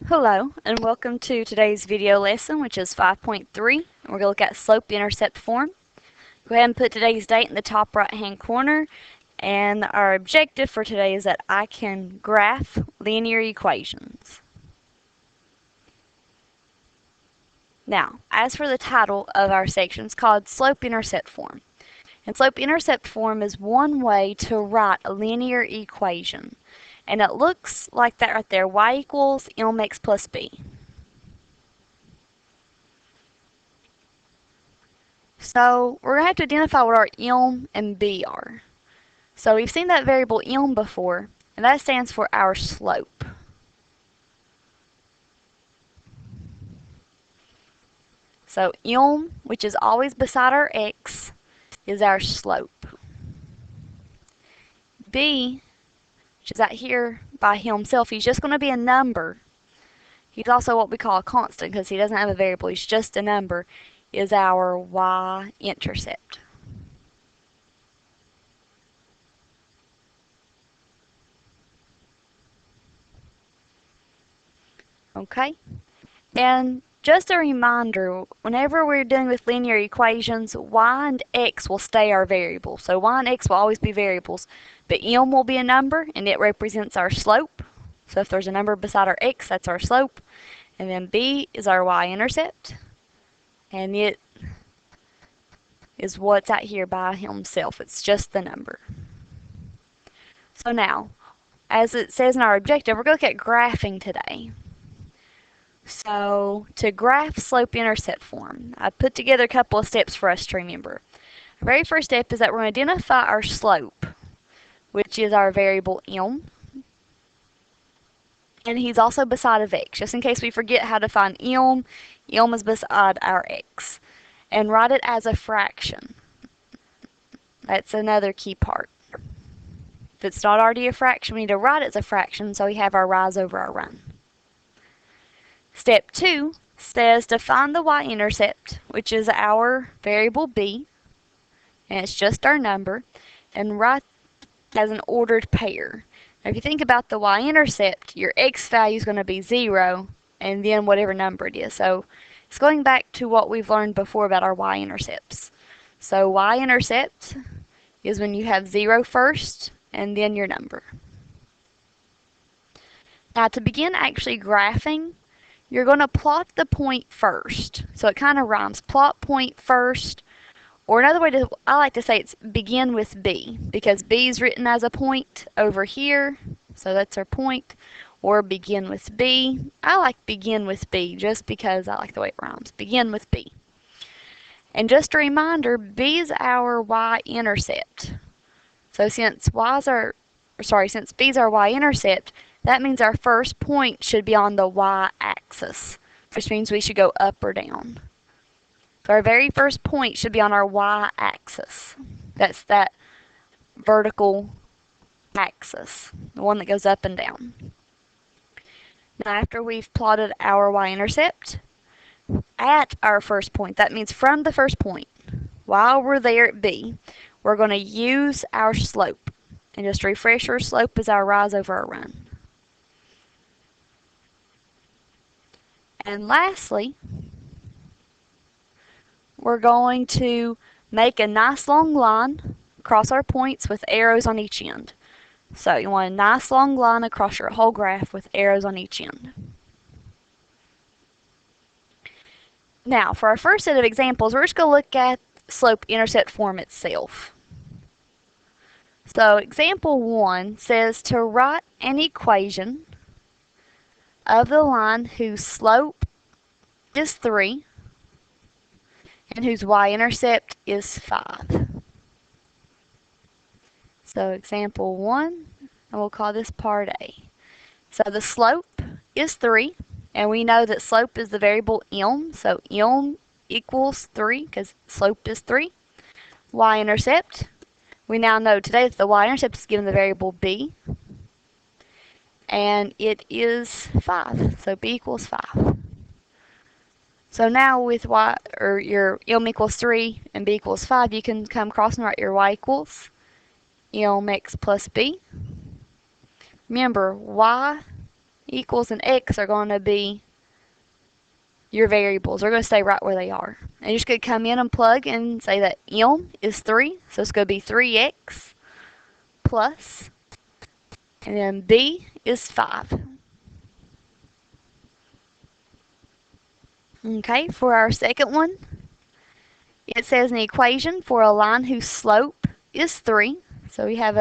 Hello, and welcome to today's video lesson, which is 5.3. And we're going to look at slope-intercept form. Go ahead and put today's date in the top right-hand corner. And our objective for today is that I can graph linear equations. Now, as for the title of our section, it's called slope-intercept form. And slope-intercept form is one way to write a linear equation. And it looks like that right there, y equals mx plus b. So we're going to have to identify what our m and b are. So we've seen that variable m before, and that stands for our slope. So m, which is always beside our x, is our slope. B, which is out here by himself, he's just going to be a number. He's also what we call a constant because he doesn't have a variable, he's just a number, is our y-intercept. Okay? And just a reminder, whenever we're dealing with linear equations, y and x will stay our variables. So y and x will always be variables, but m will be a number, and it represents our slope. So if there's a number beside our x, that's our slope. And then b is our y-intercept, and it is what's out here by himself. It's just the number. So now, as it says in our objective, we're going to look at graphing today. So to graph slope-intercept form, I put together a couple of steps for us to remember. The very first step is that we're going to identify our slope, which is our variable m. And he's also beside of x. Just in case we forget how to find m is beside our x. And write it as a fraction. That's another key part. If it's not already a fraction, we need to write it as a fraction so we have our rise over our run. Step 2 says to find the y-intercept, which is our variable b, and it's just our number, and write as an ordered pair. Now, if you think about the y-intercept, your x value is going to be 0, and then whatever number it is. So it's going back to what we've learned before about our y-intercepts. So y-intercept is when you have 0 first, and then your number. Now, to begin actually graphing, you're going to plot the point first. So it kind of rhymes. Plot point first. Or another way I like to say it's begin with B, because B is written as a point over here. So that's our point. Or begin with B. I like begin with B just because I like the way it rhymes. Begin with B. And just a reminder, B is our y-intercept. So since since B is our y-intercept, that means our first point should be on the y-axis, which means we should go up or down. So our very first point should be on our y-axis. That's that vertical axis, the one that goes up and down. Now after we've plotted our y-intercept at our first point, that means from the first point, while we're there at B, we're going to use our slope. And just to refresh, our slope is our rise over our run. And lastly, we're going to make a nice long line across our points with arrows on each end. So you want a nice long line across your whole graph with arrows on each end. Now, for our first set of examples, we're just going to look at slope-intercept form itself. So example 1 says to write an equation of the line whose slope is 3 and whose y-intercept is 5. So example 1, and we'll call this part A. So the slope is 3, and we know that slope is the variable m, so m equals 3 because slope is 3. Y-intercept, we now know today that the y-intercept is given the variable b, and it is 5, so b equals 5. So now with your m equals 3 and b equals 5, you can come across and write your y equals mx plus b. Remember, y equals, and x are going to be your variables. They're going to stay right where they are. And you're just going to come in and plug and say that m is 3, so it's going to be 3x plus, and then b is 5. Okay, for our second one, it says an equation for a line whose slope is 3. So we have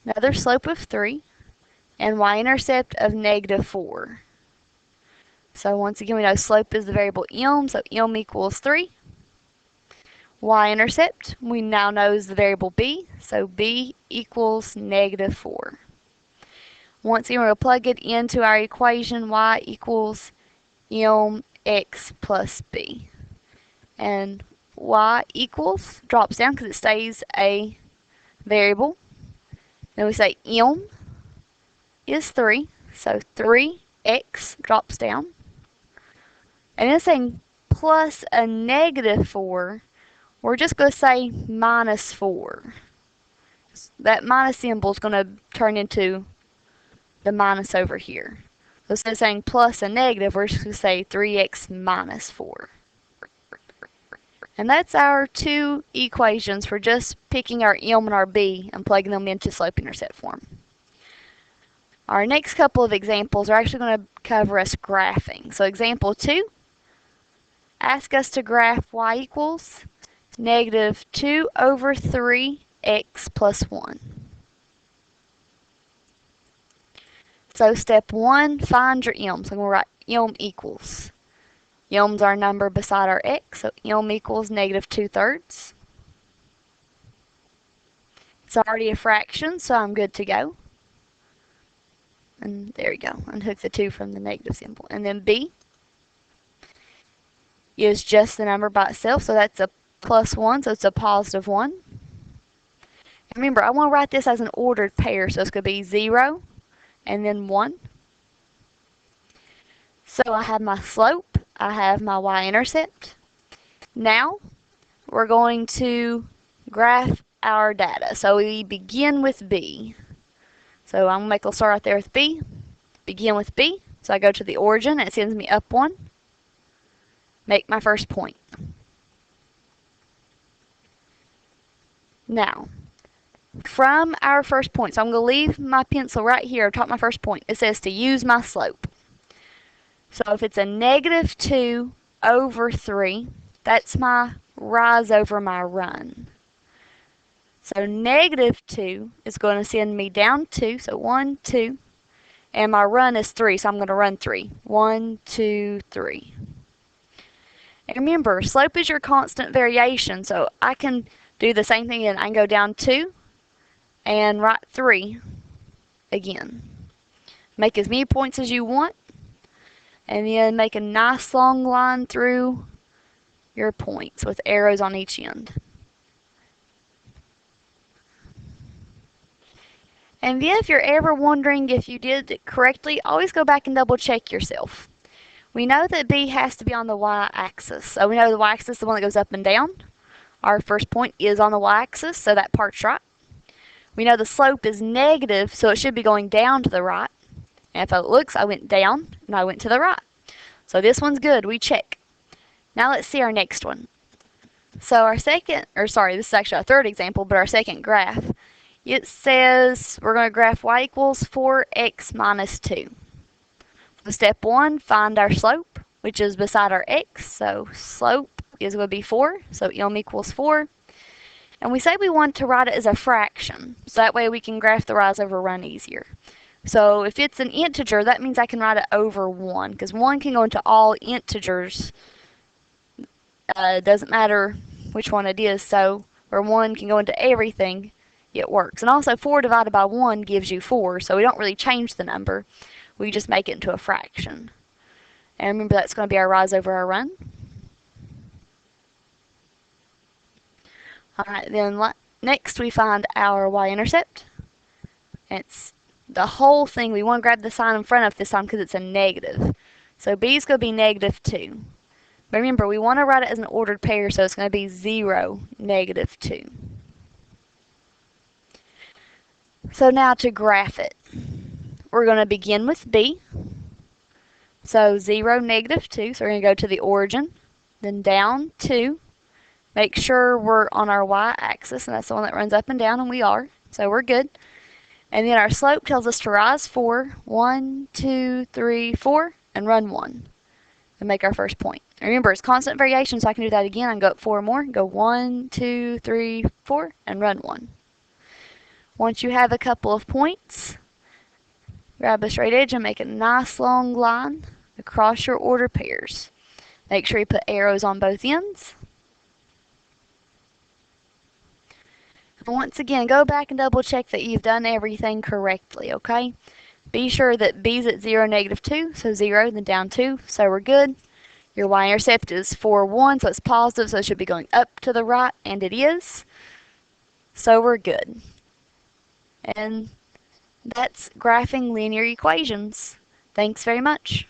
another slope of 3 and y-intercept of -4. So once again, we know slope is the variable m, so m equals 3. Y-intercept, we now know is the variable b, so b equals -4. Once again, we'll plug it into our equation, y equals mx plus b. And y equals drops down because it stays a variable. Then we say m is 3, so 3x drops down. And then saying plus a -4, we're just going to say -4. That minus symbol is going to turn into the minus over here. So instead of saying plus a negative, we're just going to say 3x minus 4. And that's our two equations for just picking our m and our b and plugging them into slope-intercept form. Our next couple of examples are actually going to cover us graphing. So example 2, ask us to graph y equals -2/3x plus 1. So step 1, find your m. So I'm going to write m equals. M's our number beside our x, so m equals -2/3. It's already a fraction, so I'm good to go. And there you go. Unhook the 2 from the negative symbol. And then b is just the number by itself, so that's a +1, so it's a +1. And remember, I want to write this as an ordered pair, so it's going to be 0 and then 1. So I have my slope, I have my y-intercept. Now we're going to graph our data. So we begin with b. So I'm going to make a start right there with b. Begin with b. So I go to the origin, it sends me up 1. Make my first point. Now, from our first point, so I'm going to leave my pencil right here atop my first point. It says to use my slope. So if it's a -2/3, that's my rise over my run. So -2 is going to send me down 2, so 1, 2, and my run is 3, so I'm going to run 3. 1, 2, 3. And remember, slope is your constant variation, so I can do the same thing and I can go down 2 and write 3 again. Make as many points as you want, and then make a nice long line through your points with arrows on each end. And then if you're ever wondering if you did it correctly, always go back and double check yourself. We know that b has to be on the y-axis. So we know the y-axis is the one that goes up and down. Our first point is on the y-axis, so that part's right. We know the slope is negative, so it should be going down to the right. And if it looks, I went down and I went to the right. So this one's good, we check. Now let's see our next one. So our second, this is actually our third example, but our second graph, it says we're going to graph y equals 4x minus 2. So step 1, find our slope, which is beside our x. So slope is going to be 4, so m equals 4. And we say we want to write it as a fraction, so that way we can graph the rise over run easier. So if it's an integer, that means I can write it over 1, because 1 can go into all integers. It doesn't matter which one it is, so where 1 can go into everything, it works. And also 4 divided by 1 gives you 4, so we don't really change the number. We just make it into a fraction. And remember, that's going to be our rise over our run. Alright, then next we find our y-intercept. It's the whole thing. We want to grab the sign in front of this time because it's a negative. So b is going to be -2. But remember, we want to write it as an ordered pair, so it's going to be 0, -2. So now to graph it. we're going to begin with B. So 0, -2. So we're going to go to the origin, then down 2. Make sure we're on our y-axis, and that's the one that runs up and down, and we are. So we're good. And then our slope tells us to rise 4. 1, 2, 3, 4, and run 1. And make our first point. And remember, it's constant variation, so I can do that again. I can go up 4 more. Go 1, 2, 3, 4, and run 1. Once you have a couple of points, grab a straight edge and make a nice long line across your ordered pairs. Make sure you put arrows on both ends. And once again, go back and double check that you've done everything correctly, okay? Be sure that B's at 0, -2, so 0, then down 2, so we're good. Your y-intercept is 4, 1, so it's positive, so it should be going up to the right, and it is. So we're good. And that's graphing linear equations. Thanks very much.